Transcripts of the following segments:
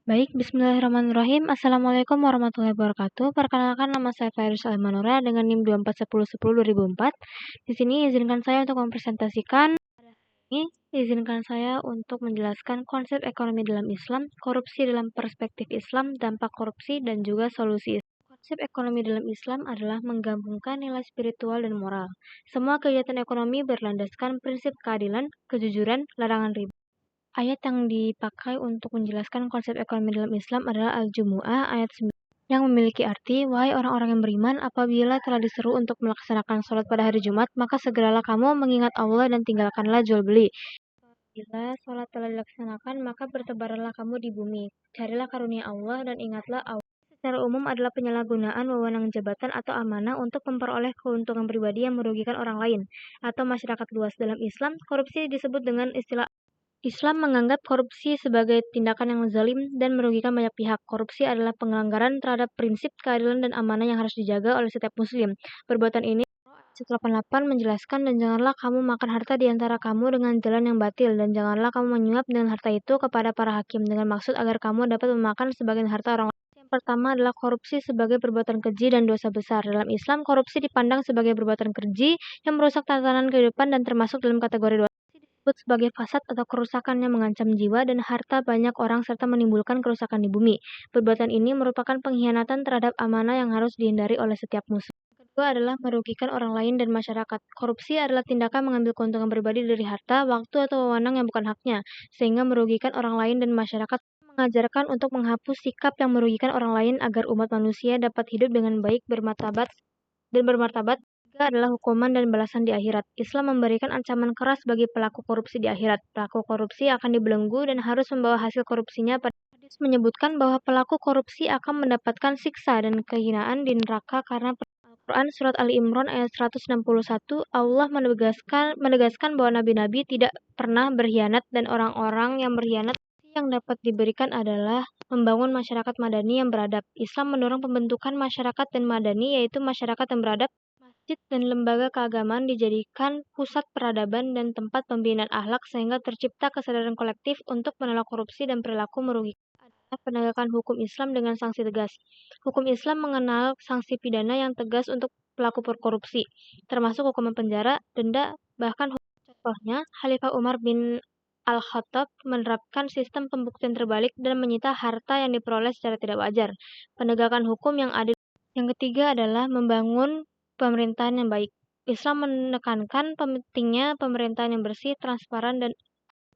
Baik, bismillahirrahmanirrahim. Assalamualaikum warahmatullahi wabarakatuh. Perkenalkan, nama saya Fairuz Almanura dengan NIM 241010-2004. Di sini izinkan saya untuk mempresentasikan izinkan saya untuk menjelaskan konsep ekonomi dalam Islam, korupsi dalam perspektif Islam, dampak korupsi, dan juga solusi. Konsep ekonomi dalam Islam adalah menggabungkan nilai spiritual dan moral. Semua kegiatan ekonomi berlandaskan prinsip keadilan, kejujuran, larangan riba. Ayat yang dipakai untuk menjelaskan konsep ekonomi dalam Islam adalah Al-Jumu'ah ayat 9 yang memiliki arti, wahai orang-orang yang beriman, apabila telah diseru untuk melaksanakan sholat pada hari Jumat, maka segeralah kamu mengingat Allah dan tinggalkanlah jual beli. Bila sholat telah dilaksanakan, maka bertebaranlah kamu di bumi. Carilah karunia Allah dan ingatlah Allah. Secara umum adalah penyalahgunaan wewenang jabatan atau amanah untuk memperoleh keuntungan pribadi yang merugikan orang lain atau masyarakat luas. Dalam Islam, korupsi disebut dengan istilah Islam menganggap korupsi sebagai tindakan yang zalim dan merugikan banyak pihak. Korupsi adalah pelanggaran terhadap prinsip keadilan dan amanah yang harus dijaga oleh setiap muslim. Perbuatan ini 188 menjelaskan, dan janganlah kamu makan harta di antara kamu dengan jalan yang batil, dan janganlah kamu menyuap dengan harta itu kepada para hakim dengan maksud agar kamu dapat memakan sebagian harta orang lain. Yang pertama adalah korupsi sebagai perbuatan keji dan dosa besar. Dalam Islam, korupsi dipandang sebagai perbuatan keji yang merusak tatanan kehidupan dan termasuk dalam kategori dosa. Disebut sebagai fasad atau kerusakan yang mengancam jiwa dan harta banyak orang serta menimbulkan kerusakan di bumi. Perbuatan ini merupakan pengkhianatan terhadap amanah yang harus dihindari oleh setiap muslim. Kedua adalah merugikan orang lain dan masyarakat. Korupsi adalah tindakan mengambil keuntungan pribadi dari harta, waktu, atau wewenang yang bukan haknya, sehingga merugikan orang lain dan masyarakat. Mengajarkan untuk menghapus sikap yang merugikan orang lain agar umat manusia dapat hidup dengan baik, bermartabat. Tiga adalah hukuman dan balasan di akhirat. Islam memberikan ancaman keras bagi pelaku korupsi di akhirat. Pelaku korupsi akan dibelenggu dan harus membawa hasil korupsinya pada hadis menyebutkan bahwa pelaku korupsi akan mendapatkan siksa dan kehinaan di neraka karena Al-Quran Surat Ali Imran ayat 161, Allah menegaskan bahwa nabi-nabi tidak pernah berkhianat dan orang-orang yang berkhianat yang dapat diberikan adalah membangun masyarakat madani yang beradab. Islam mendorong pembentukan masyarakat dan madani, yaitu masyarakat yang beradab. Masjid dan lembaga keagamaan dijadikan pusat peradaban dan tempat pembinaan akhlak sehingga tercipta kesadaran kolektif untuk menolak korupsi dan perilaku merugikan. Penegakan hukum Islam dengan sanksi tegas. Hukum Islam mengenal sanksi pidana yang tegas untuk pelaku korupsi, termasuk hukuman penjara, denda, bahkan contohnya, Khalifah Umar bin Al-Khattab menerapkan sistem pembuktian terbalik dan menyita harta yang diperoleh secara tidak wajar. Penegakan hukum yang adil. Yang ketiga adalah membangun pemerintahan yang baik. Islam menekankan pentingnya pemerintahan yang bersih, transparan, dan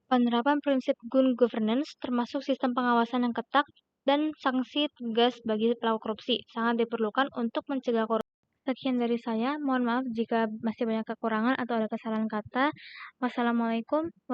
penerapan prinsip good governance, termasuk sistem pengawasan yang ketat dan sanksi tegas bagi pelaku korupsi, sangat diperlukan untuk mencegah korupsi. Sekian dari saya. Mohon maaf jika masih banyak kekurangan atau ada kesalahan kata. Wassalamualaikum warahmatullahi wabarakatuh.